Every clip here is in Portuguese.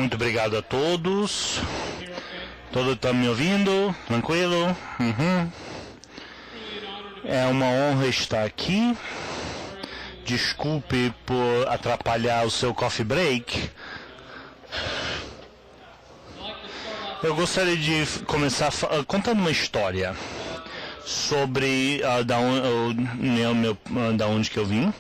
Muito obrigado a todos. Todos estão me ouvindo? Tranquilo? É uma honra estar aqui. Desculpe por atrapalhar o seu coffee break. Eu gostaria de começar contando uma história sobre da onde que eu vim.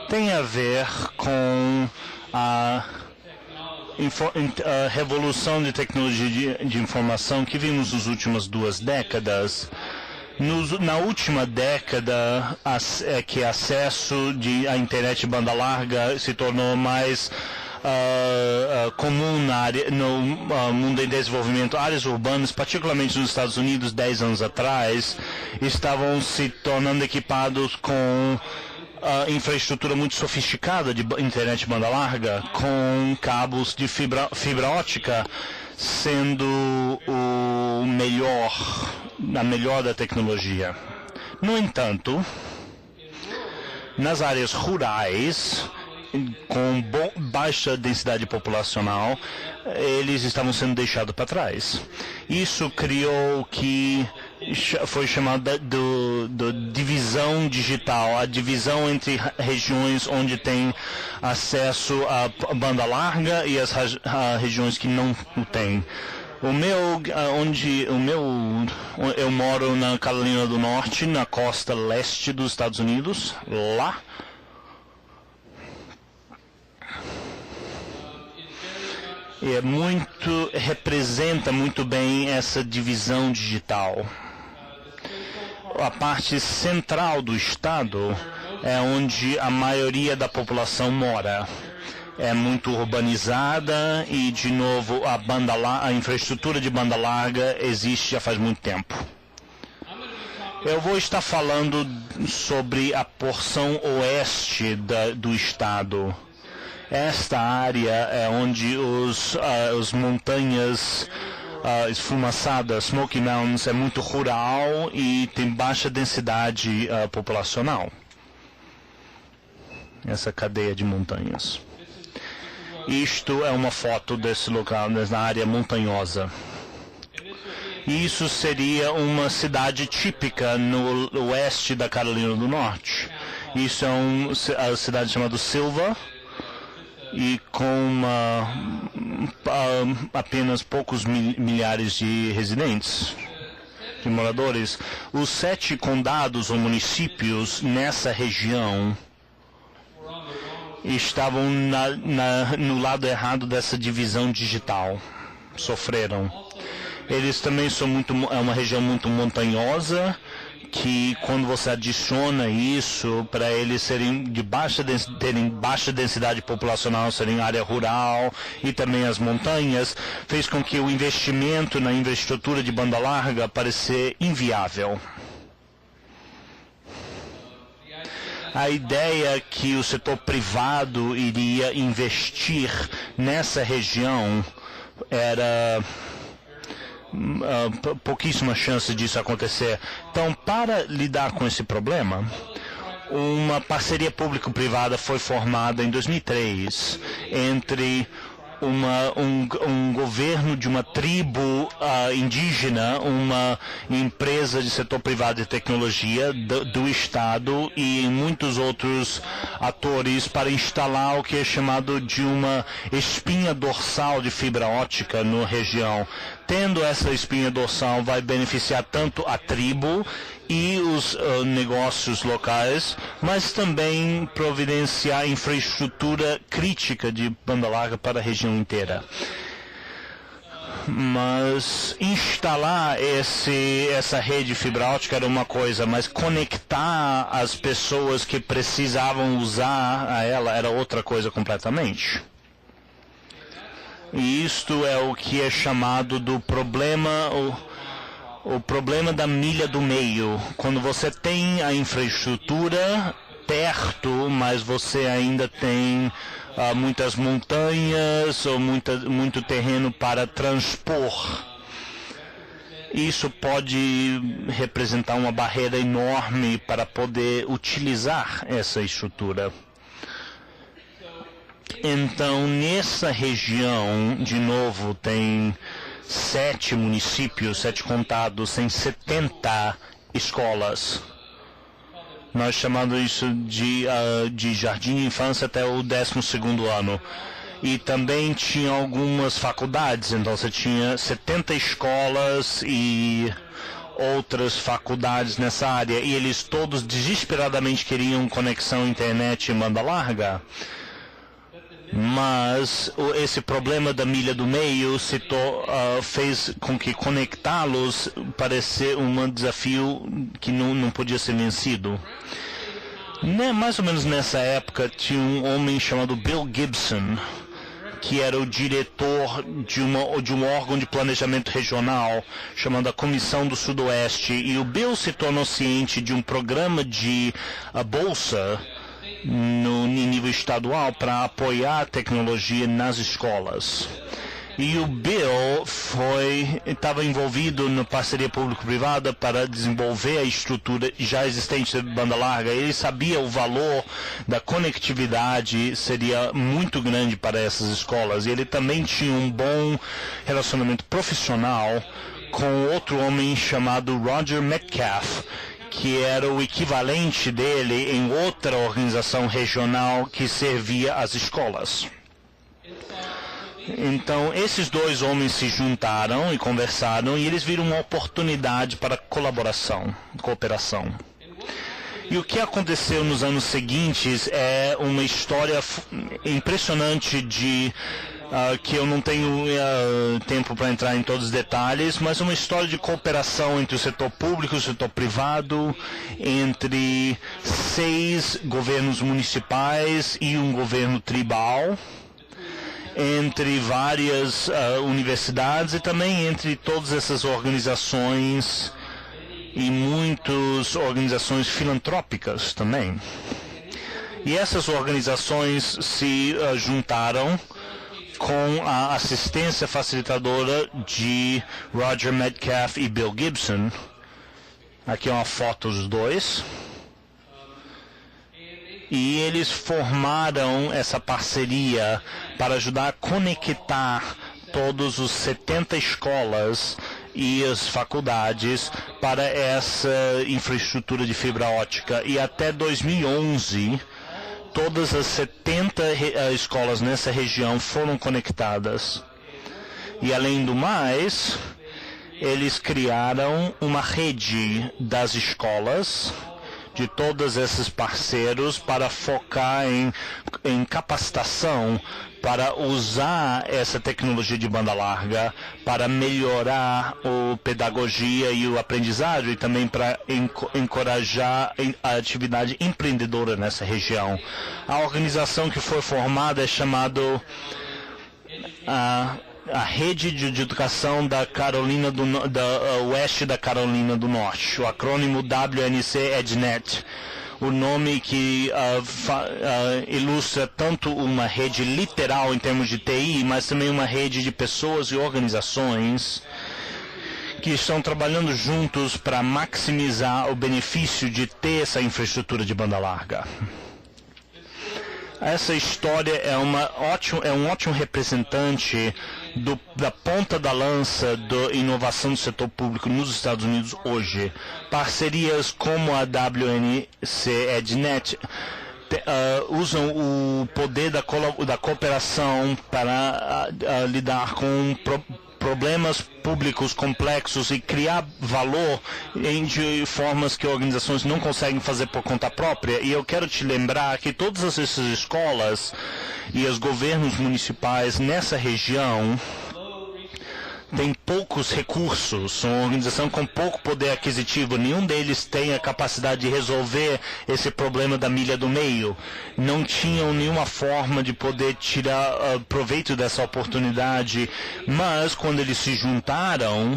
Tem a ver com a revolução de tecnologia de informação que vimos nas últimas 2 décadas. Na última década, que acesso à internet de banda larga se tornou mais comum no mundo em desenvolvimento. Áreas urbanas, particularmente nos Estados Unidos, 10 anos atrás, estavam se tornando equipados com infraestrutura muito sofisticada de internet de banda larga, com cabos de fibra ótica sendo a melhor da tecnologia. No entanto, nas áreas rurais, com baixa densidade populacional, eles estavam sendo deixados para trás. Isso criou o que foi chamado de divisão digital, a divisão entre regiões onde tem acesso à banda larga e as regiões que não o têm. Eu moro na Carolina do Norte, na costa leste dos Estados Unidos, lá. E representa muito bem essa divisão digital. A parte central do estado é onde a maioria da população mora. É muito urbanizada e, de novo, a infraestrutura de banda larga existe já faz muito tempo. Eu vou estar falando sobre a porção oeste do estado. Esta área é onde as montanhas esfumaçadas, Smoky Mountains, é muito rural e tem baixa densidade populacional. Essa cadeia de montanhas. Isto é uma foto desse local, na área montanhosa. Isso seria uma cidade típica no oeste da Carolina do Norte. Isso é uma cidade chamada Silva, e com apenas poucos milhares de residentes, de moradores. Os 7 condados ou municípios nessa região estavam no lado errado dessa divisão digital, sofreram. Eles também é uma região muito montanhosa, que quando você adiciona isso, para eles terem baixa densidade populacional, serem área rural e também as montanhas, fez com que o investimento na infraestrutura de banda larga parecer inviável. A ideia que o setor privado iria investir nessa região era pouquíssima chance disso acontecer. Então, para lidar com esse problema, uma parceria público-privada foi formada em 2003 entre um governo de uma tribo indígena, uma empresa de setor privado de tecnologia do Estado e muitos outros atores para instalar o que é chamado de uma espinha dorsal de fibra ótica na região. Tendo essa espinha dorsal, vai beneficiar tanto a tribo e os negócios locais, mas também providenciar infraestrutura crítica de banda larga para a região inteira. Mas instalar essa rede fibra ótica era uma coisa, mas conectar as pessoas que precisavam usar a ela era outra coisa completamente. E isto é o que é chamado do problema, o problema da milha do meio. Quando você tem a infraestrutura perto, mas você ainda tem muitas montanhas ou muito terreno para transpor. isso pode representar uma barreira enorme para poder utilizar essa estrutura. Então, nessa região, de novo, tem 7 municípios, 7 condados, tem 70 escolas. Nós chamamos isso de jardim de infância até o 12º ano. E também tinha algumas faculdades, então você tinha 70 escolas e outras faculdades nessa área. E eles todos desesperadamente queriam conexão internet em banda larga. Mas esse problema da milha do meio fez com que conectá-los parecer um desafio que não podia ser vencido. Mais ou menos nessa época, tinha um homem chamado Bill Gibson, que era o diretor de um órgão de planejamento regional, chamado a Comissão do Sudoeste. E o Bill se tornou ciente de um programa de bolsa no nível estadual para apoiar a tecnologia nas escolas. E o Bill estava envolvido na parceria público-privada para desenvolver a estrutura já existente de banda larga. Ele sabia o valor da conectividade seria muito grande para essas escolas. E ele também tinha um bom relacionamento profissional com outro homem chamado Roger Metcalf, que era o equivalente dele em outra organização regional que servia às escolas. Então, esses dois homens se juntaram e conversaram, e eles viram uma oportunidade para cooperação. E o que aconteceu nos anos seguintes é uma história impressionante que eu não tenho tempo para entrar em todos os detalhes, mas uma história de cooperação entre o setor público e o setor privado, entre 6 governos municipais e um governo tribal, entre várias universidades e também entre todas essas organizações e muitas organizações filantrópicas também. E essas organizações se juntaram com a assistência facilitadora de Roger Metcalf e Bill Gibson. Aqui é uma foto dos dois. E eles formaram essa parceria para ajudar a conectar todos os 70 escolas e as faculdades para essa infraestrutura de fibra ótica. E até 2011, todas as 70 escolas nessa região foram conectadas. E além do mais, eles criaram uma rede das escolas, de todos esses parceiros, para focar em capacitação, para usar essa tecnologia de banda larga, para melhorar a pedagogia e o aprendizagem, e também para encorajar a atividade empreendedora nessa região. A organização que foi formada é chamada a Rede de Educação da Oeste da Carolina do Norte, o acrônimo WNC EdNet. O nome que ilustra tanto uma rede literal em termos de TI, mas também uma rede de pessoas e organizações que estão trabalhando juntos para maximizar o benefício de ter essa infraestrutura de banda larga. Essa história é um ótimo representante da ponta da lança da inovação do setor público nos Estados Unidos hoje. Parcerias como a WNC EdNet usam o poder da cooperação para lidar com problemas públicos complexos e criar valor de formas que organizações não conseguem fazer por conta própria. E eu quero te lembrar que todas essas escolas e os governos municipais nessa região têm poucos recursos, são uma organização com pouco poder aquisitivo. Nenhum deles tem a capacidade de resolver esse problema da milha do meio. Não tinham nenhuma forma de poder tirar proveito dessa oportunidade, mas quando eles se juntaram,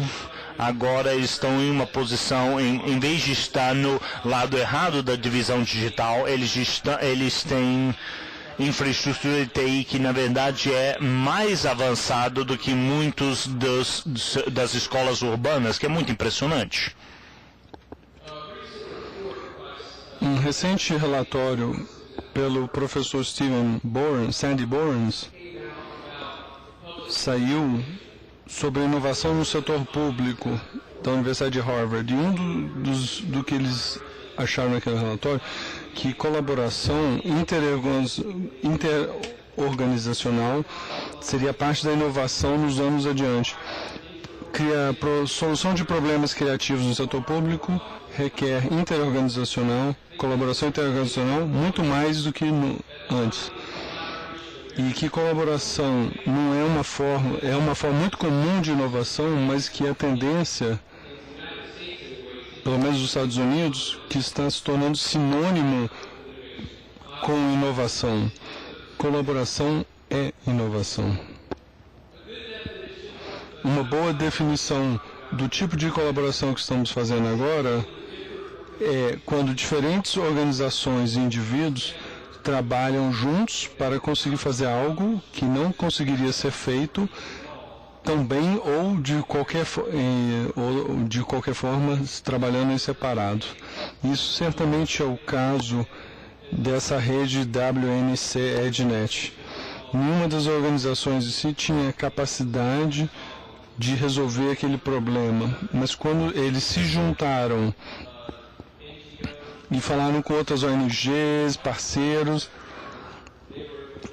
agora eles estão em uma posição, em vez de estar no lado errado da divisão digital, eles infraestrutura de TI que, na verdade, é mais avançado do que muitos das escolas urbanas, que é muito impressionante. Um recente relatório pelo professor Sandy Borens saiu sobre a inovação no setor público da Universidade de Harvard. E do que eles acharam naquele relatório, que colaboração interorganizacional seria parte da inovação nos anos adiante. Solução de problemas criativos no setor público requer colaboração interorganizacional, muito mais do que antes. E que colaboração não é uma forma muito comum de inovação, mas que a tendência, pelo menos nos Estados Unidos, que está se tornando sinônimo com inovação. Colaboração é inovação. Uma boa definição do tipo de colaboração que estamos fazendo agora é quando diferentes organizações e indivíduos trabalham juntos para conseguir fazer algo que não conseguiria ser feito tão bem ou de qualquer forma trabalhando em separado. Isso certamente é o caso dessa rede WNC EdNet. Nenhuma das organizações em si tinha capacidade de resolver aquele problema, mas quando eles se juntaram e falaram com outras ONGs, parceiros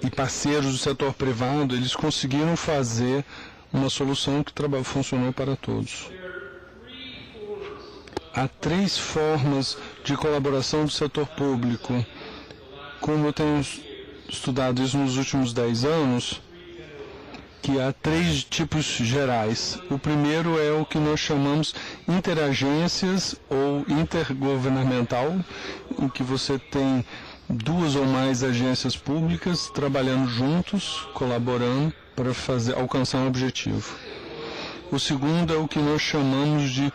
do setor privado, eles conseguiram fazer uma solução que funcionou para todos. Há 3 formas de colaboração do setor público. Como eu tenho estudado isso nos últimos 10 anos, que há 3 tipos gerais. O primeiro é o que nós chamamos interagências ou intergovernamental, em que você tem 2 ou mais agências públicas trabalhando juntos, colaborando para alcançar um objetivo. O segundo é o que nós chamamos de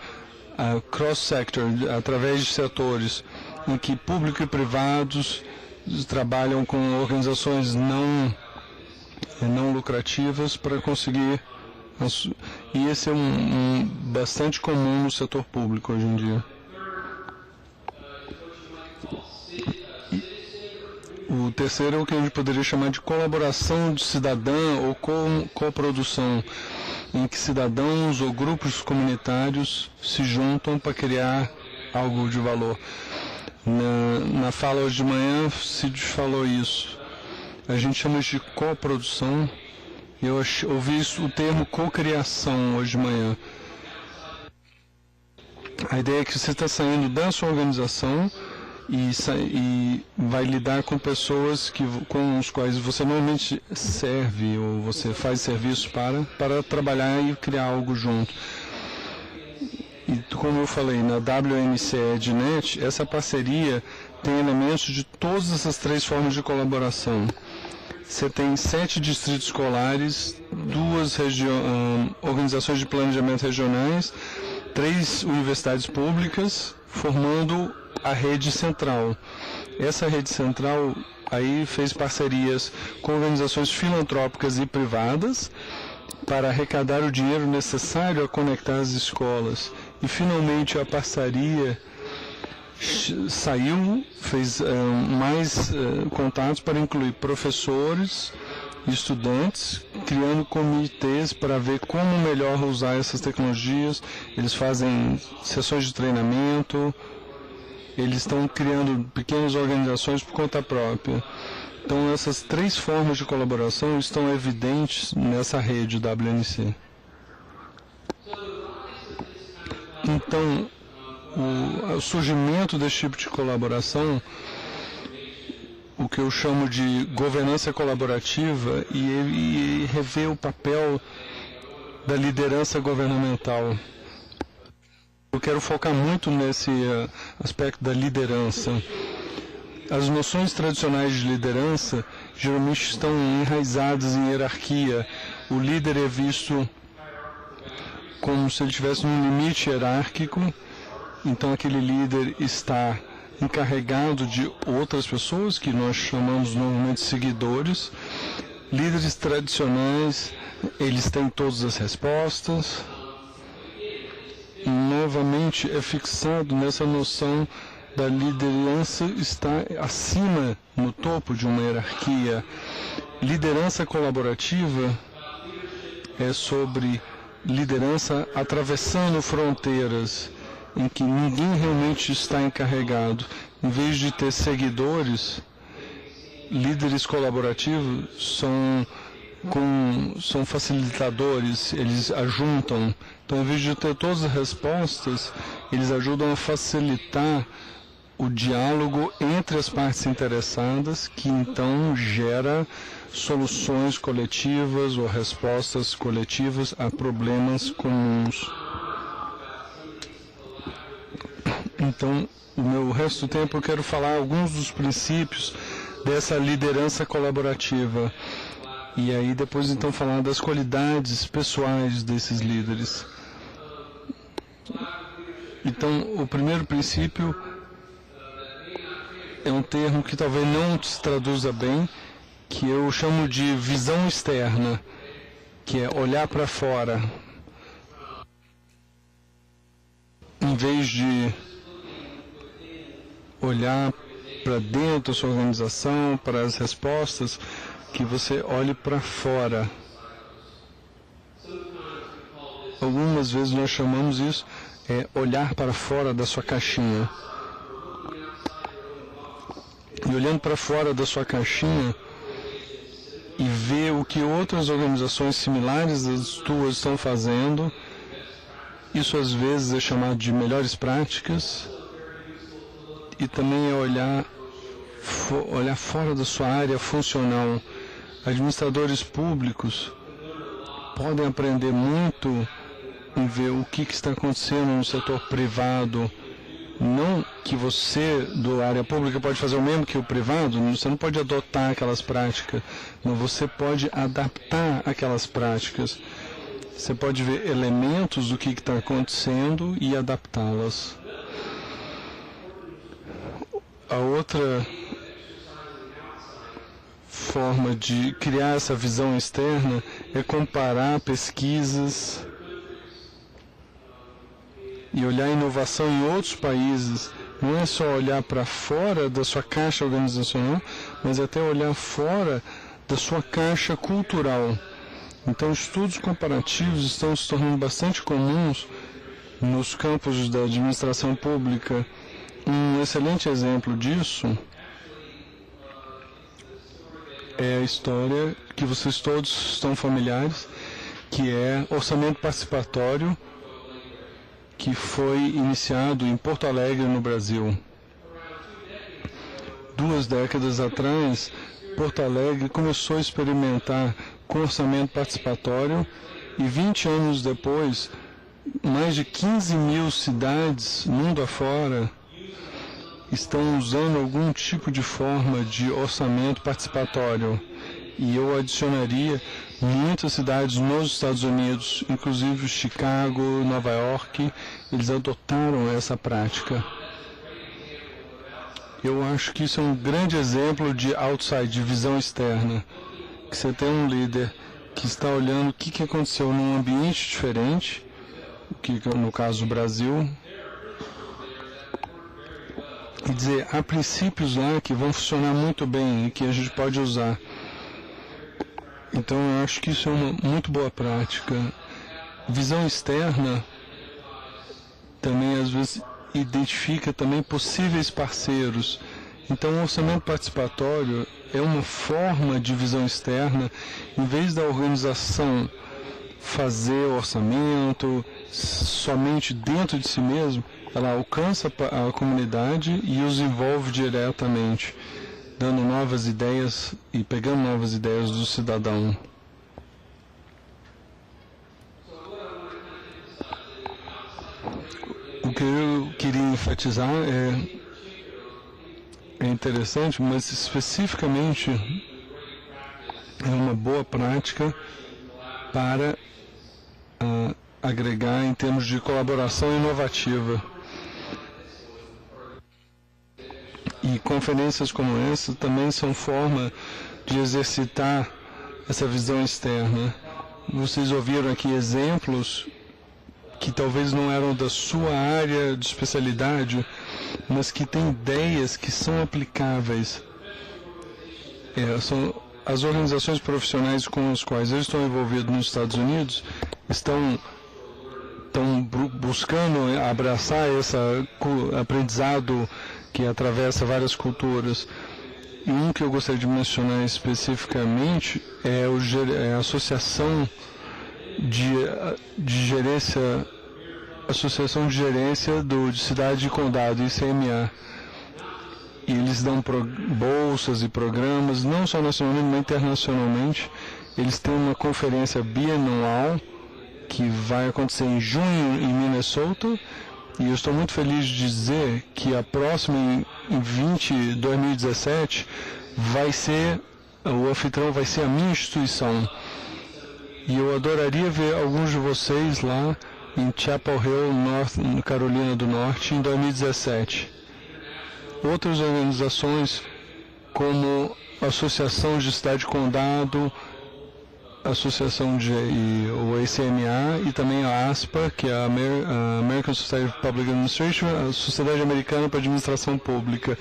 cross-sector, através de setores, em que público e privados trabalham com organizações não lucrativas para conseguir. E esse é bastante comum no setor público hoje em dia. O terceiro é o que a gente poderia chamar de colaboração de cidadã ou coprodução, em que cidadãos ou grupos comunitários se juntam para criar algo de valor. Na fala hoje de manhã, Cid falou isso. A gente chama isso de coprodução. Eu ouvi o termo cocriação hoje de manhã. A ideia é que você está saindo da sua organização e vai lidar com pessoas com os quais você normalmente serve ou você faz serviço para trabalhar e criar algo junto. E como eu falei, na WNC EdNet, essa parceria tem elementos de todas essas 3 formas de colaboração. Você tem 7 distritos escolares, 2 organizações de planejamento regionais, 3 universidades públicas, formando a rede central. Essa rede central aí fez parcerias com organizações filantrópicas e privadas para arrecadar o dinheiro necessário a conectar as escolas. E finalmente a parceria fez mais contatos para incluir professores e estudantes, criando comitês para ver como melhor usar essas tecnologias. Eles fazem sessões de treinamento, eles estão criando pequenas organizações por conta própria. Então essas 3 formas de colaboração estão evidentes nessa rede WNC. Então, o surgimento desse tipo de colaboração, o que eu chamo de governança colaborativa, e rever o papel da liderança governamental. Eu quero focar muito nesse aspecto da liderança. As noções tradicionais de liderança geralmente estão enraizadas em hierarquia. O líder é visto como se ele estivesse num limite hierárquico. Então aquele líder está encarregado de outras pessoas, que nós chamamos normalmente de seguidores. Líderes tradicionais, eles têm todas as respostas. E, novamente, é fixado nessa noção da liderança estar acima, no topo de uma hierarquia. Liderança colaborativa é sobre liderança atravessando fronteiras, em que ninguém realmente está encarregado. Em vez de ter seguidores, líderes colaborativos são facilitadores, eles ajuntam. Então, em vez de ter todas as respostas, eles ajudam a facilitar o diálogo entre as partes interessadas, que então gera soluções coletivas ou respostas coletivas a problemas comuns. Então, no meu resto do tempo eu quero falar alguns dos princípios dessa liderança colaborativa. E aí depois então falar das qualidades pessoais desses líderes. Então, o primeiro princípio é um termo que talvez não se traduza bem, que eu chamo de visão externa, que é olhar para fora. Em vez de olhar para dentro da sua organização, para as respostas, que você olhe para fora. Algumas vezes nós chamamos isso olhar para fora da sua caixinha. E olhando para fora da sua caixinha e ver o que outras organizações similares às tuas estão fazendo, isso às vezes é chamado de melhores práticas. E também é olhar fora da sua área funcional. Administradores públicos podem aprender muito em ver o que está acontecendo no setor privado. Não que você, da área pública, pode fazer o mesmo que o privado, você não pode adotar aquelas práticas, mas você pode adaptar aquelas práticas. Você pode ver elementos do que está acontecendo e adaptá-las. A outra forma de criar essa visão externa é comparar pesquisas e olhar a inovação em outros países. Não é só olhar para fora da sua caixa organizacional, mas até olhar fora da sua caixa cultural. Então, estudos comparativos estão se tornando bastante comuns nos campos da administração pública. Um excelente exemplo disso é a história que vocês todos estão familiares, que é orçamento participatório, que foi iniciado em Porto Alegre, no Brasil. 2 décadas atrás, Porto Alegre começou a experimentar com orçamento participatório e 20 anos depois, mais de 15 mil cidades, mundo afora, estão usando algum tipo de forma de orçamento participatório. E eu adicionaria muitas cidades nos Estados Unidos, inclusive Chicago, Nova York, eles adotaram essa prática. Eu acho que isso é um grande exemplo de outside, de visão externa. Que você tem um líder que está olhando o que aconteceu num ambiente diferente, que no caso do Brasil, e dizer, há princípios lá que vão funcionar muito bem e que a gente pode usar. Então eu acho que isso é uma muito boa prática. Visão externa também às vezes identifica também possíveis parceiros. Então o orçamento participatório é uma forma de visão externa. Em vez da organização fazer o orçamento somente dentro de si mesmo, ela alcança a comunidade e os envolve diretamente, dando novas ideias e pegando novas ideias do cidadão. O que eu queria enfatizar é interessante, mas especificamente é uma boa prática para agregar em termos de colaboração inovativa. E conferências como essa também são forma de exercitar essa visão externa. Vocês ouviram aqui exemplos que talvez não eram da sua área de especialidade, mas que têm ideias que são aplicáveis. São as organizações profissionais com as quais eu estou envolvido nos Estados Unidos estão buscando abraçar esse aprendizado que atravessa várias culturas. E um que eu gostaria de mencionar especificamente é a Associação de Gerência, Associação de Gerência de Cidade e Condado, ICMA. E eles dão bolsas e programas, não só nacionalmente, mas internacionalmente. Eles têm uma conferência bianual que vai acontecer em junho em Minnesota. E eu estou muito feliz de dizer que a próxima, em 2017, o anfitrião vai ser a minha instituição. E eu adoraria ver alguns de vocês lá em Chapel Hill, Carolina do Norte, em 2017. Outras organizações, como a Associação de Cidade e Condado, o ACMA e também a ASPA, que é a American Society of Public Administration, a Sociedade Americana para Administração Pública.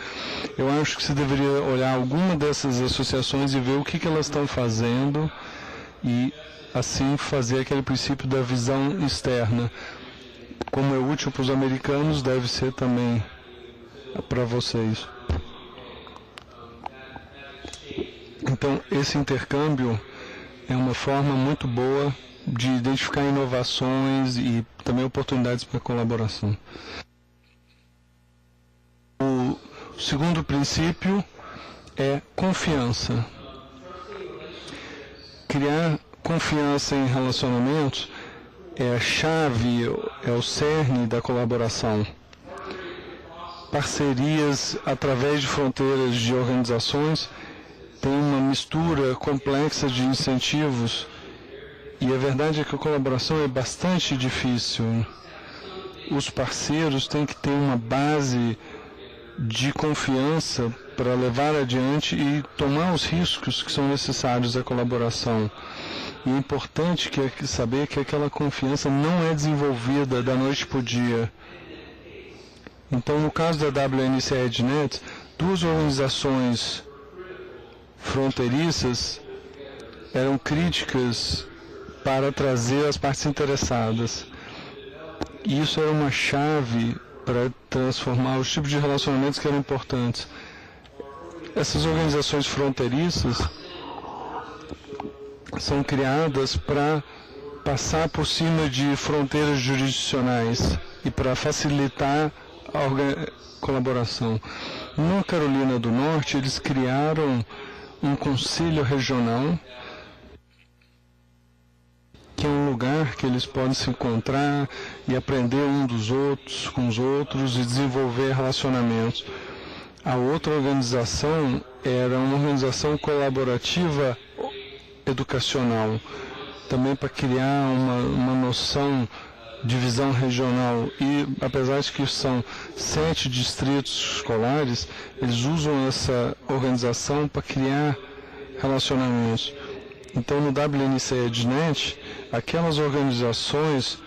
Eu acho que você deveria olhar alguma dessas associações e ver o que elas estão fazendo e assim fazer aquele princípio da visão externa. Como é útil para os americanos, deve ser também para vocês. Então, esse intercâmbio é uma forma muito boa de identificar inovações e também oportunidades para colaboração. O segundo princípio é confiança. Criar confiança em relacionamentos é a chave, é o cerne da colaboração. Parcerias através de fronteiras de organizações tem uma mistura complexa de incentivos e a verdade é que a colaboração é bastante difícil. Os parceiros têm que ter uma base de confiança para levar adiante e tomar os riscos que são necessários à colaboração. E é importante saber que aquela confiança não é desenvolvida da noite para o dia. Então, no caso da WNC EdNet, duas organizações fronteiriças eram críticas para trazer as partes interessadas. E isso era uma chave para transformar os tipos de relacionamentos que eram importantes. Essas organizações fronteiriças são criadas para passar por cima de fronteiras jurisdicionais e para facilitar a colaboração. Na Carolina do Norte, eles criaram um conselho regional, que é um lugar que eles podem se encontrar e aprender um dos outros com os outros e desenvolver relacionamentos. A outra organização era uma organização colaborativa educacional, também para criar uma noção de visão regional. E apesar de que são 7 distritos escolares, eles usam essa organização para criar relacionamentos. Então, no WNC EdNet, aquelas organizações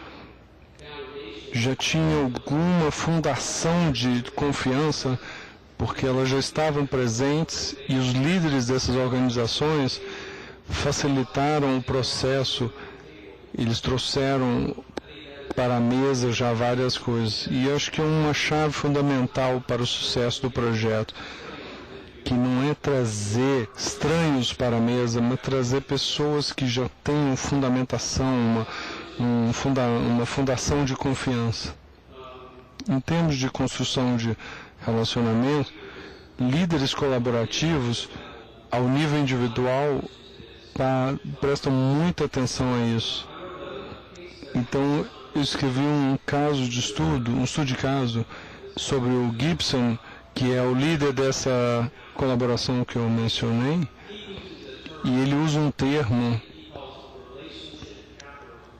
já tinham alguma fundação de confiança, porque elas já estavam presentes e os líderes dessas organizações facilitaram o processo. Eles trouxeram para a mesa já várias coisas. E eu acho que é uma chave fundamental para o sucesso do projeto, que não é trazer estranhos para a mesa, mas trazer pessoas que já têm fundamentação, uma fundação de confiança. Em termos de construção de relacionamento, líderes colaborativos, ao nível individual, prestam muita atenção a isso. Então, eu escrevi um estudo de caso, sobre o Gibson, que é o líder dessa colaboração que eu mencionei, e ele usa um termo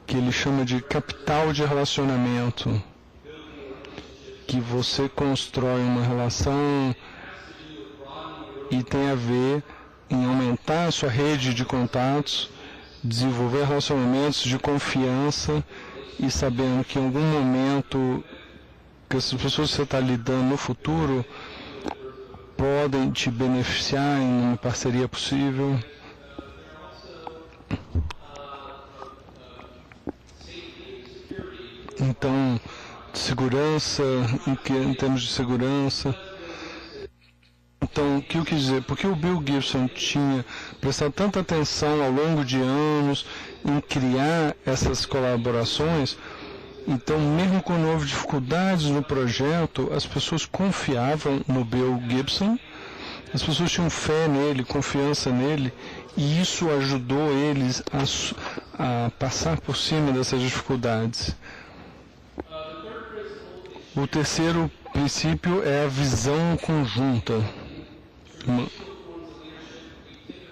que ele chama de capital de relacionamento, que você constrói uma relação e tem a ver em aumentar a sua rede de contatos, desenvolver relacionamentos de confiança e sabendo que em algum momento que essas pessoas que você está lidando no futuro podem te beneficiar em uma parceria possível. Então, segurança, em termos de segurança. Então, o que eu quis dizer? Porque o Bill Gibson tinha prestado tanta atenção ao longo de anos em criar essas colaborações, então, mesmo quando houve dificuldades no projeto, as pessoas confiavam no Bill Gibson, as pessoas tinham fé nele, confiança nele, e isso ajudou eles a passar por cima dessas dificuldades. O terceiro princípio é a visão conjunta.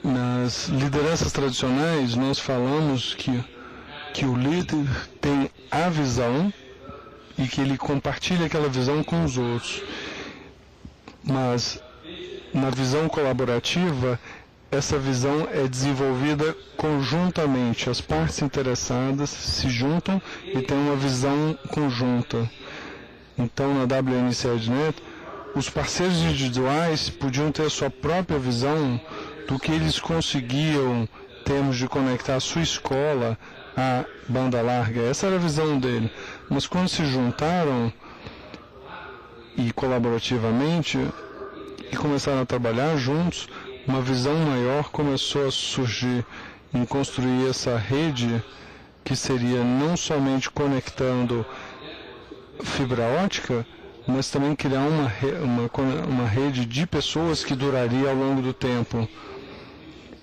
Nas lideranças tradicionais, nós falamos que o líder tem a visão e que ele compartilha aquela visão com os outros. Mas na visão colaborativa, essa visão é desenvolvida conjuntamente. As partes interessadas se juntam e têm uma visão conjunta. Então, na WNCED.net, os parceiros individuais podiam ter a sua própria visão do que eles conseguiam em termos de conectar a sua escola à banda larga. Essa era a visão dele. Mas quando se juntaram e colaborativamente e começaram a trabalhar juntos, uma visão maior começou a surgir em construir essa rede que seria não somente conectando fibra ótica, mas também criar uma rede de pessoas que duraria ao longo do tempo.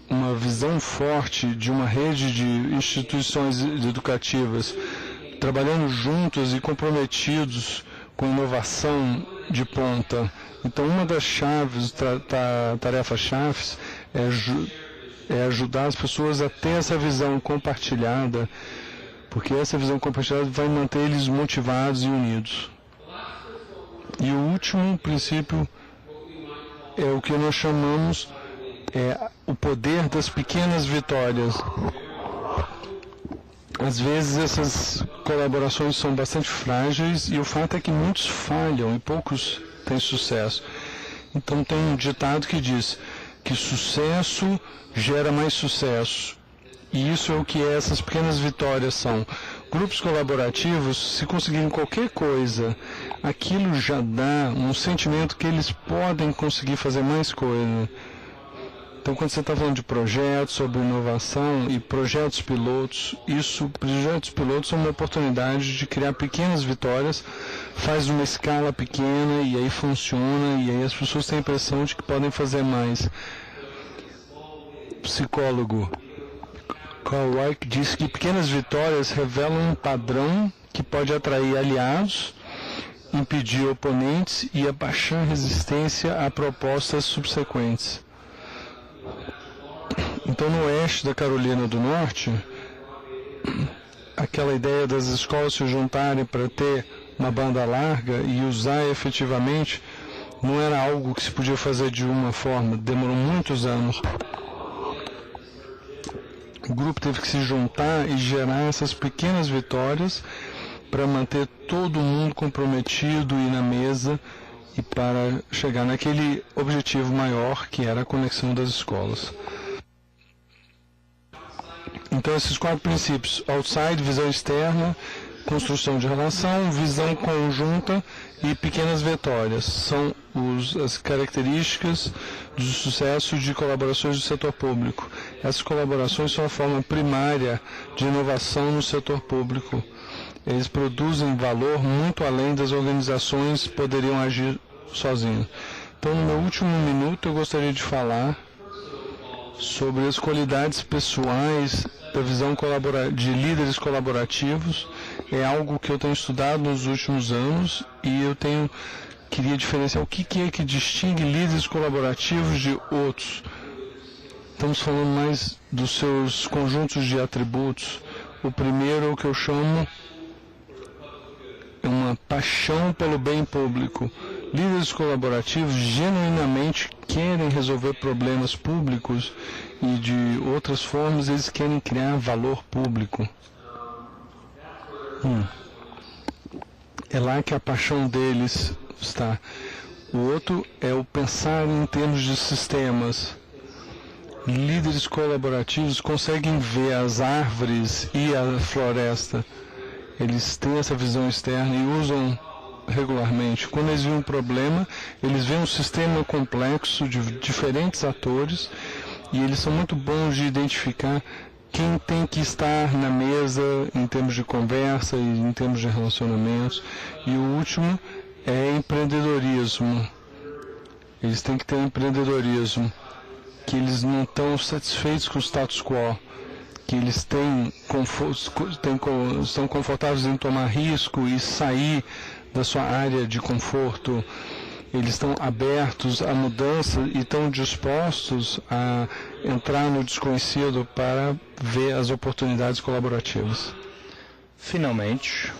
Uma visão forte de uma rede de instituições educativas trabalhando juntos e comprometidos com inovação de ponta. Então, uma das chaves, tarefas-chaves, é ajudar as pessoas a ter essa visão compartilhada, porque essa visão compartilhada vai manter eles motivados e unidos. E o último princípio é o que nós chamamos o poder das pequenas vitórias. Às vezes essas colaborações são bastante frágeis e o fato é que muitos falham e poucos têm sucesso. Então tem um ditado que diz que sucesso gera mais sucesso. E isso é o que essas pequenas vitórias são. Grupos colaborativos, se conseguirem qualquer coisa, aquilo já dá um sentimento que eles podem conseguir fazer mais coisa. Então, quando você está falando de projetos, sobre inovação e projetos pilotos, projetos pilotos são uma oportunidade de criar pequenas vitórias, faz uma escala pequena e aí funciona, e aí as pessoas têm a impressão de que podem fazer mais. Psicólogo Carl Weick diz que pequenas vitórias revelam um padrão que pode atrair aliados, impedir oponentes e abaixar resistência a propostas subsequentes. Então, no oeste da Carolina do Norte, aquela ideia das escolas se juntarem para ter uma banda larga e usar efetivamente não era algo que se podia fazer de uma forma, demorou muitos anos. O grupo teve que se juntar e gerar essas pequenas vitórias para manter todo mundo comprometido e na mesa e para chegar naquele objetivo maior que era a conexão das escolas. Então, esses 4 princípios: outside, visão externa, construção de relação, visão conjunta e pequenas vitórias, são as características do sucesso de colaborações do setor público. Essas colaborações são a forma primária de inovação no setor público. Eles produzem valor muito além das organizações que poderiam agir sozinhas. Então, no meu último minuto, eu gostaria de falar sobre as qualidades pessoais da visão de líderes colaborativos. É algo que eu tenho estudado nos últimos anos e eu queria diferenciar o que é que distingue líderes colaborativos de outros. Estamos falando mais dos seus conjuntos de atributos. O primeiro é o que eu chamo uma paixão pelo bem público. Líderes colaborativos genuinamente querem resolver problemas públicos e de outras formas eles querem criar valor público. É lá que a paixão deles está. O outro é o pensar em termos de sistemas. Líderes colaborativos conseguem ver as árvores e a floresta. Eles têm essa visão externa e usam regularmente. Quando eles veem um problema, eles veem um sistema complexo de diferentes atores e eles são muito bons de identificar quem tem que estar na mesa em termos de conversa e em termos de relacionamentos. E o último é empreendedorismo. Eles têm que ter empreendedorismo, que eles não estão satisfeitos com o status quo, que eles estão confortáveis em tomar risco e sair da sua área de conforto. Eles estão abertos à mudança e estão dispostos a entrar no desconhecido para ver as oportunidades colaborativas. Finalmente,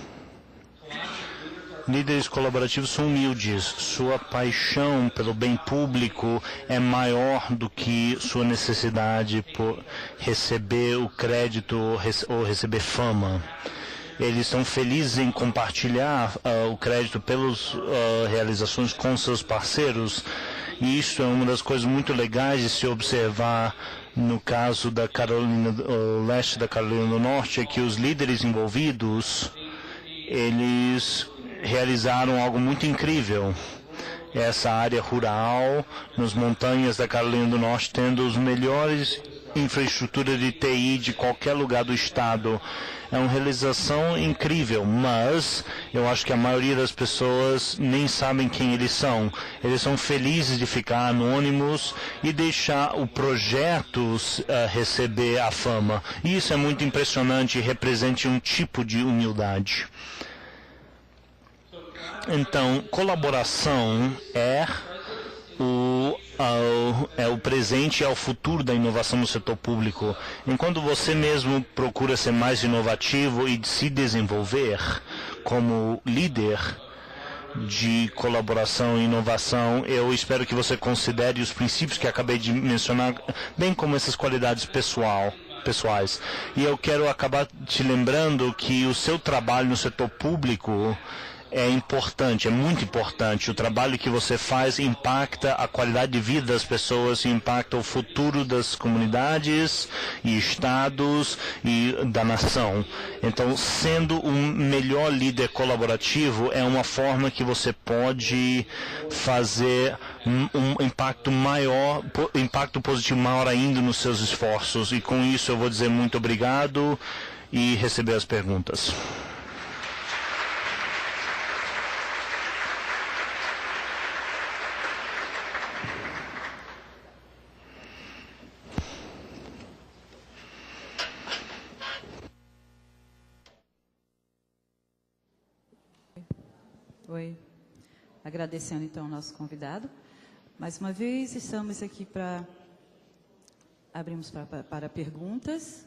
líderes colaborativos são humildes. Sua paixão pelo bem público é maior do que sua necessidade por receber o crédito ou receber fama. Eles são felizes em compartilhar o crédito pelas realizações com seus parceiros. E isso é uma das coisas muito legais de se observar no caso da Carolina do Leste e da Carolina do Norte, é que os líderes envolvidos, eles realizaram algo muito incrível. Essa área rural, nas montanhas da Carolina do Norte, tendo os melhores infraestruturas de TI de qualquer lugar do estado. É uma realização incrível, mas eu acho que a maioria das pessoas nem sabem quem eles são. Eles são felizes de ficar anônimos e deixar o projeto receber a fama. E isso é muito impressionante e representa um tipo de humildade. Então, colaboração é o presente e é o futuro da inovação no setor público. Enquanto você mesmo procura ser mais inovativo e se desenvolver como líder de colaboração e inovação, eu espero que você considere os princípios que acabei de mencionar, bem como essas qualidades pessoais. E eu quero acabar te lembrando que o seu trabalho no setor público é importante, é muito importante. O trabalho que você faz impacta a qualidade de vida das pessoas, impacta o futuro das comunidades e estados e da nação. Então, sendo um melhor líder colaborativo é uma forma que você pode fazer um impacto maior, impacto positivo maior ainda nos seus esforços. E com isso eu vou dizer muito obrigado e receber as perguntas. Oi. Agradecendo, então, ao nosso convidado. Mais uma vez, estamos aqui para... Abrimos para perguntas.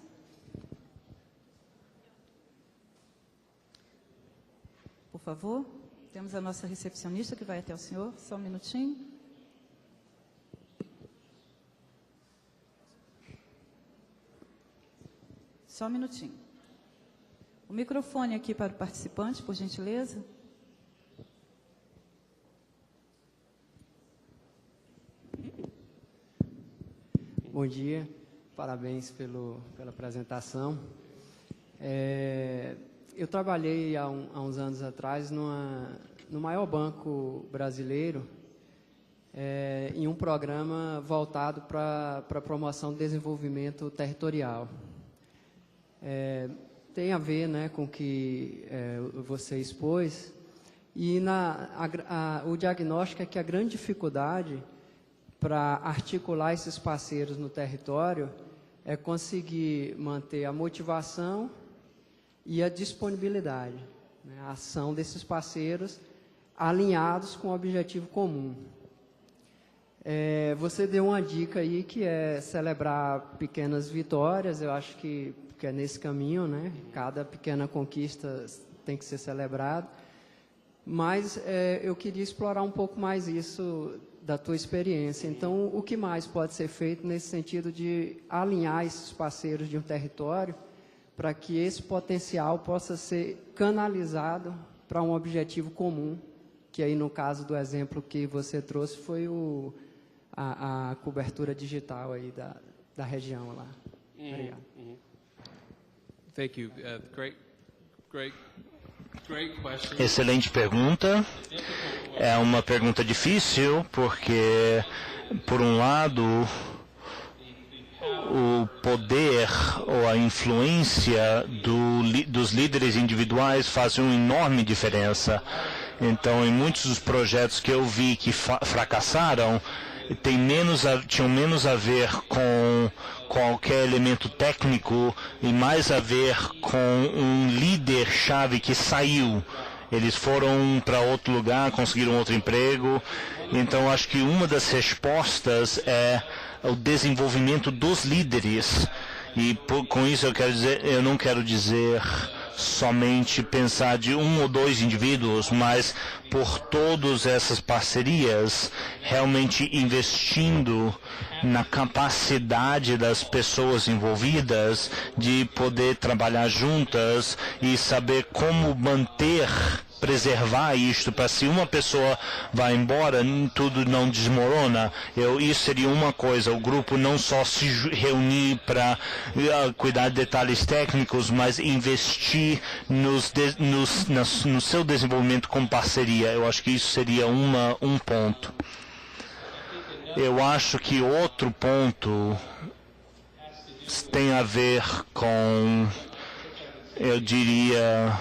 Por favor, temos a nossa recepcionista que vai até o senhor. Só um minutinho. Só um minutinho. O microfone aqui para o participante, por gentileza. Bom dia, parabéns pela apresentação. Eu trabalhei há uns anos atrás no maior banco brasileiro, em um programa voltado para a promoção do desenvolvimento territorial. Tem a ver, né, com o que você expôs, e o diagnóstico é que a grande dificuldade para articular esses parceiros no território é conseguir manter a motivação e a disponibilidade, né, a ação desses parceiros alinhados com o objetivo comum. Você deu uma dica aí que é celebrar pequenas vitórias. Eu acho que é nesse caminho, né? Cada pequena conquista tem que ser celebrada. Mas eu queria explorar um pouco mais isso da tua experiência. Então, o que mais pode ser feito nesse sentido de alinhar esses parceiros de um território para que esse potencial possa ser canalizado para um objetivo comum, que aí no caso do exemplo que você trouxe foi a cobertura digital aí da região lá. Obrigado. Thank you. Great question. Excelente pergunta. É uma pergunta difícil, porque, por um lado, o poder ou a influência dos líderes individuais faz uma enorme diferença. Então, em muitos dos projetos que eu vi que fracassaram, tinham menos a ver com qualquer elemento técnico e mais a ver com um líder-chave que saiu. Eles foram para outro lugar, conseguiram outro emprego. Então, acho que uma das respostas é o desenvolvimento dos líderes. E com isso eu não quero dizer somente pensar de um ou dois indivíduos, mas por todas essas parcerias, realmente investindo na capacidade das pessoas envolvidas de poder trabalhar juntas e saber como preservar isto, para se uma pessoa vai embora, tudo não desmorona. Isso seria uma coisa, o grupo não só se reunir para cuidar de detalhes técnicos, mas investir no seu desenvolvimento com parceria. Eu acho que isso seria um ponto. Eu acho que outro ponto tem a ver com, eu diria,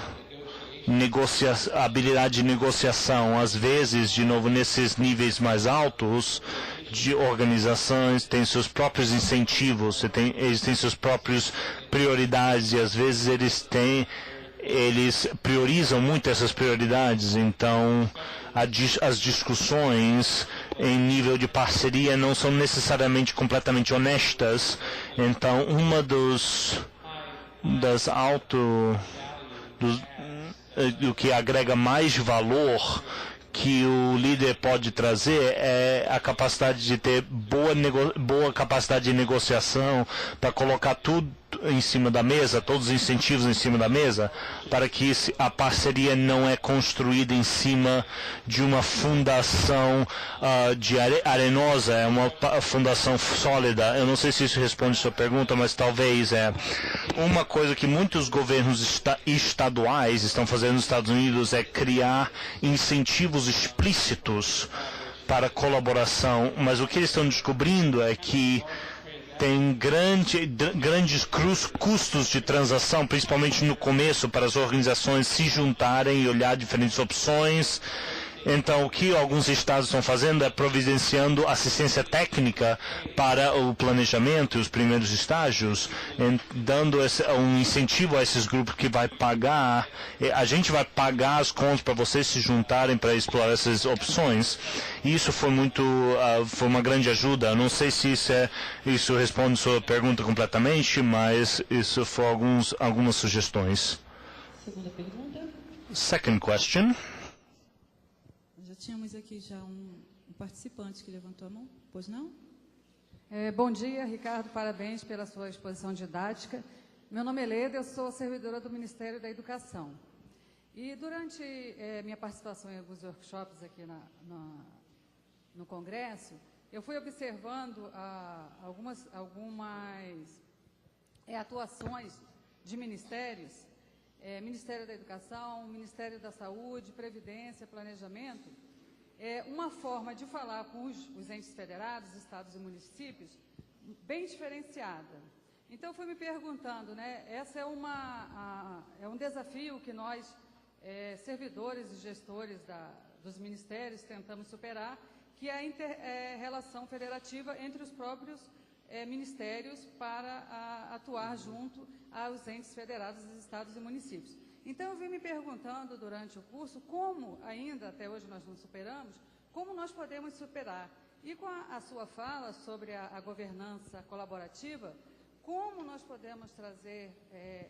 habilidade de negociação. Às vezes, de novo, nesses níveis mais altos de organizações, tem seus próprios incentivos, eles têm suas próprias prioridades e às vezes eles priorizam muito essas prioridades. Então, as discussões em nível de parceria não são necessariamente completamente honestas. Então, uma do que agrega mais valor que o líder pode trazer é a capacidade de ter boa capacidade de negociação para colocar tudo em cima da mesa, todos os incentivos em cima da mesa, para que a parceria não é construída em cima de uma fundação arenosa, é uma fundação sólida. Eu não sei se isso responde a sua pergunta, mas talvez uma coisa que muitos governos estaduais estão fazendo nos Estados Unidos é criar incentivos explícitos para colaboração, mas o que eles estão descobrindo é que tem grandes custos de transação, principalmente no começo, para as organizações se juntarem e olhar diferentes opções. Então, o que alguns estados estão fazendo é providenciando assistência técnica para o planejamento e os primeiros estágios, dando um incentivo a esses grupos que vai pagar. A gente vai pagar as contas para vocês se juntarem para explorar essas opções. E isso foi foi uma grande ajuda. Não sei se isso responde a sua pergunta completamente, mas isso foi algumas sugestões. Segunda pergunta. Second question. Tínhamos aqui já um participante que levantou a mão, pois não? Bom dia, Ricardo, parabéns pela sua exposição didática. Meu nome é Leda, eu sou servidora do Ministério da Educação. E durante minha participação em alguns workshops aqui no Congresso, eu fui observando algumas atuações de ministérios, Ministério da Educação, Ministério da Saúde, Previdência, Planejamento, uma forma de falar com os entes federados, estados e municípios, bem diferenciada. Então, fui me perguntando, essa é um desafio que nós, servidores e gestores dos ministérios, tentamos superar, que é a relação federativa entre os próprios ministérios para atuar junto aos entes federados dos estados e municípios. Então, eu vim me perguntando durante o curso como ainda, até hoje nós não superamos, como nós podemos superar. E com a sua fala sobre a governança colaborativa, como nós podemos trazer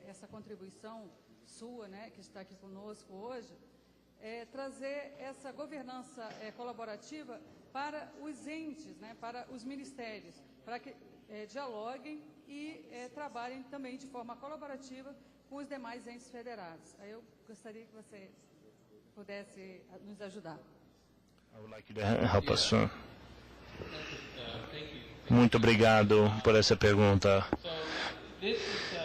essa contribuição sua, que está aqui conosco hoje, trazer essa governança colaborativa para os entes, né, para os ministérios, para que dialoguem e trabalhem também de forma colaborativa com os demais entes federados. Aí eu gostaria que você pudesse nos ajudar. I would like you to help us. Muito obrigado por essa pergunta.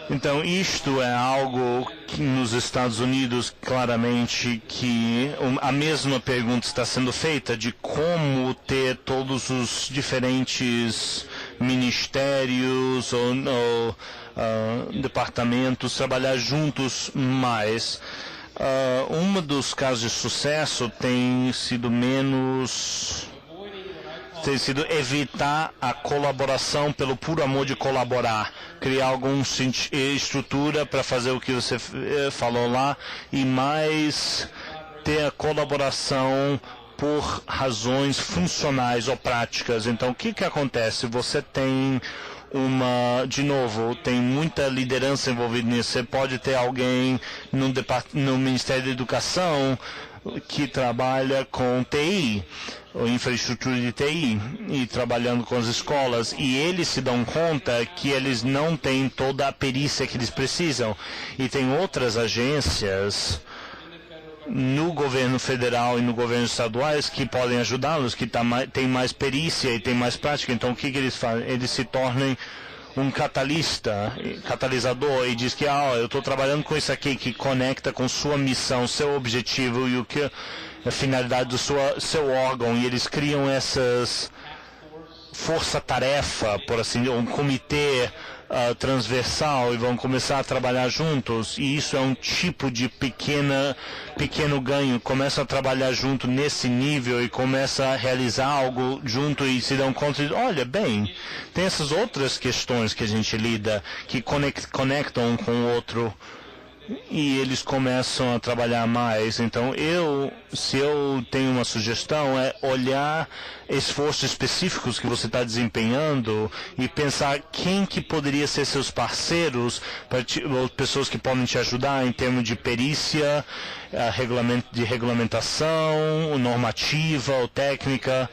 Então, isto é algo que nos Estados Unidos, claramente, que a mesma pergunta está sendo feita de como ter todos os diferentes ministérios ou departamentos trabalhar juntos mais. Um dos casos de sucesso tem sido evitar a colaboração pelo puro amor de colaborar, criar alguma estrutura para fazer o que você falou lá e mais ter a colaboração por razões funcionais ou práticas. Então, o que acontece? Você tem tem muita liderança envolvida nisso. Você pode ter alguém no Ministério da Educação que trabalha com TI, ou infraestrutura de TI, e trabalhando com as escolas, e eles se dão conta que eles não têm toda a perícia que eles precisam. E tem outras agências no governo federal e no governo estaduais que podem ajudá-los, que têm mais perícia e têm mais prática. Então, o que eles fazem? Eles se tornam um catalisador e diz que eu estou trabalhando com isso aqui que conecta com sua missão, seu objetivo e a finalidade do seu órgão, e eles criam essas força-tarefa, por assim, um comitê transversal, e vão começar a trabalhar juntos, e isso é um tipo de pequeno ganho. Começam a trabalhar junto nesse nível e começam a realizar algo junto e se dão conta de, olha, bem, tem essas outras questões que a gente lida, que conectam um com o outro, e eles começam a trabalhar mais. Então, se eu tenho uma sugestão, é olhar esforços específicos que você está desempenhando e pensar quem que poderia ser seus parceiros, ou pessoas que podem te ajudar em termos de perícia, de regulamentação, normativa ou técnica,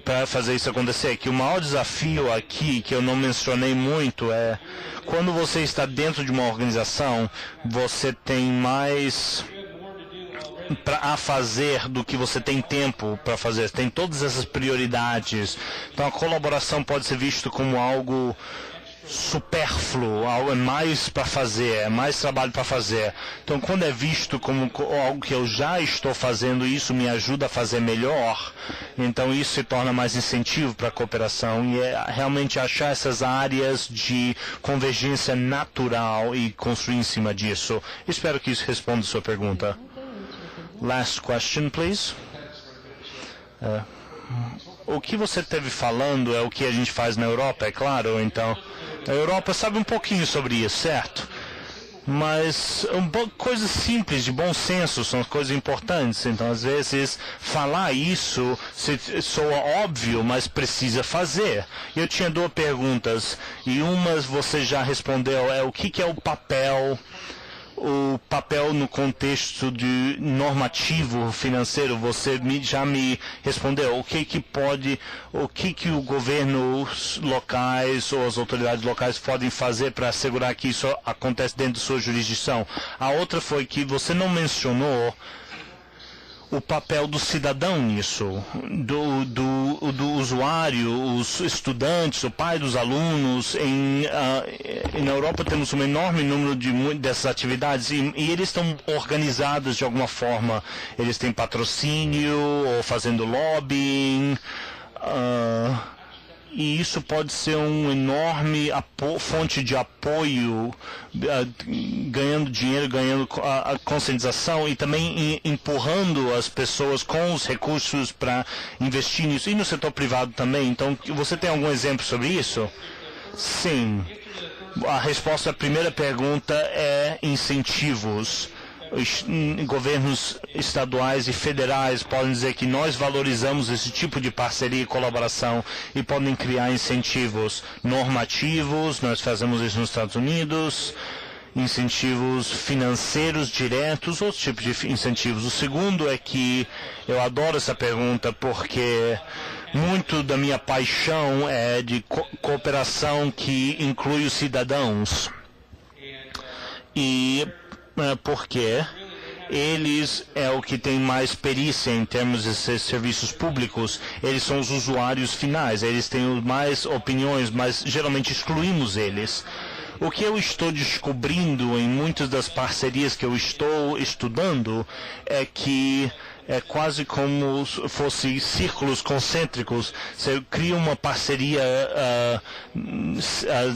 para fazer isso acontecer. Que o maior desafio aqui, que eu não mencionei muito, é quando você está dentro de uma organização, você tem mais a fazer do que você tem tempo para fazer. Tem todas essas prioridades. Então a colaboração pode ser vista como algo supérfluo, algo mais para fazer, mais trabalho para fazer. Então, quando é visto como algo que eu já estou fazendo, isso me ajuda a fazer melhor, então isso se torna mais incentivo para a cooperação, e é realmente achar essas áreas de convergência natural e construir em cima disso. Espero que isso responda a sua pergunta. Last question, please. O que você esteve falando é o que a gente faz na Europa, é claro. Então, a Europa sabe um pouquinho sobre isso, certo? Mas coisas simples, de bom senso, são coisas importantes. Então, às vezes, falar isso soa óbvio, mas precisa fazer. Eu tinha duas perguntas, e uma você já respondeu, é o que é o papel no contexto de normativo financeiro. Você já me respondeu o que o governo locais ou as autoridades locais podem fazer para assegurar que isso acontece dentro de sua jurisdição. A outra foi que você não mencionou o papel do cidadão nisso, do usuário, os estudantes, o pai dos alunos. Na Europa temos um enorme número dessas atividades e eles estão organizados de alguma forma. Eles têm patrocínio ou fazendo lobbying. E isso pode ser uma enorme fonte de apoio, ganhando dinheiro, ganhando a conscientização e também empurrando as pessoas com os recursos para investir nisso. E no setor privado também. Então, você tem algum exemplo sobre isso? Sim. A resposta à primeira pergunta é incentivos. Os governos estaduais e federais podem dizer que nós valorizamos esse tipo de parceria e colaboração e podem criar incentivos normativos. Nós fazemos isso nos Estados Unidos incentivos financeiros diretos, outros tipos de incentivos. O segundo é que eu adoro essa pergunta porque muito da minha paixão é de cooperação que inclui os cidadãos. E por quê? Eles é o que tem mais perícia em termos de serviços públicos. Eles são os usuários finais. Eles têm mais opiniões, mas geralmente excluímos eles. O que eu estou descobrindo em muitas das parcerias que eu estou estudando é que é quase como fossem círculos concêntricos. Você cria uma parceria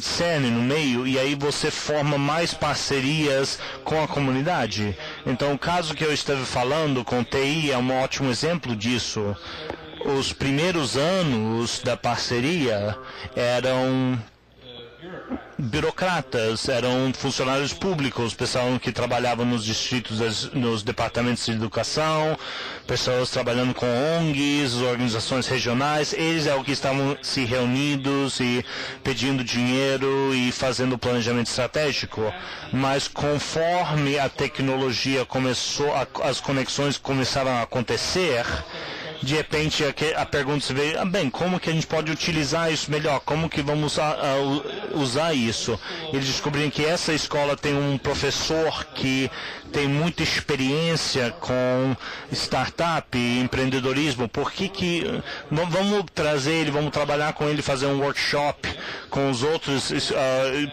cerne no meio e aí você forma mais parcerias com a comunidade. Então, o caso que eu estava falando com TI é um ótimo exemplo disso. Os primeiros anos da parceria eram burocratas, eram funcionários públicos, pessoal que trabalhavam nos distritos, nos departamentos de educação, pessoas trabalhando com ONGs, organizações regionais. Eles é o que estavam se reunidos e pedindo dinheiro e fazendo planejamento estratégico. Mas conforme a tecnologia começou, as conexões começaram a acontecer, de repente a pergunta se veio, bem, como que a gente pode utilizar isso melhor? Como que vamos usar isso? Eles descobriram que essa escola tem um professor que tem muita experiência com startup e empreendedorismo. Por que vamos trazer ele, vamos trabalhar com ele, fazer um workshop com os outros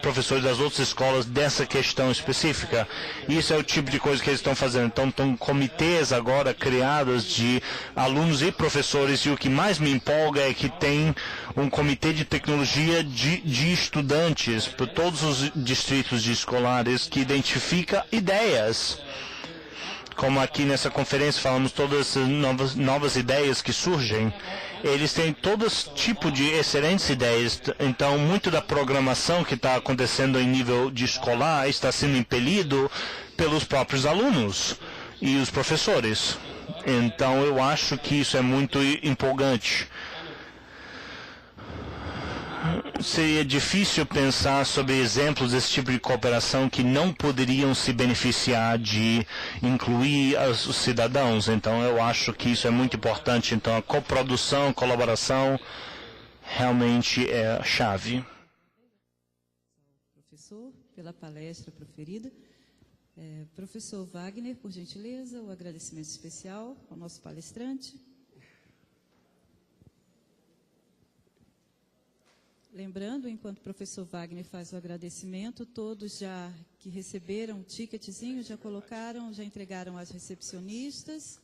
professores das outras escolas dessa questão específica? Isso é o tipo de coisa que eles estão fazendo. Então, estão comitês agora criados de alunos e professores, e o que mais me empolga é que tem um comitê de tecnologia de estudantes por todos os distritos de escolares que identifica ideias. Como aqui nessa conferência falamos todas as novas ideias que surgem, eles têm todo tipo de excelentes ideias. Então, muito da programação que está acontecendo em nível de escolar está sendo impelido pelos próprios alunos e os professores. Então, eu acho que isso é muito empolgante. Seria difícil pensar sobre exemplos desse tipo de cooperação que não poderiam se beneficiar de incluir os cidadãos. Então, eu acho que isso é muito importante. Então, a coprodução, colaboração, realmente é a chave. Professor, pela palestra proferida. Professor Wagner, por gentileza, o agradecimento especial ao nosso palestrante. Lembrando, enquanto o professor Wagner faz o agradecimento, todos já que receberam o ticketzinho, já colocaram, já entregaram às recepcionistas.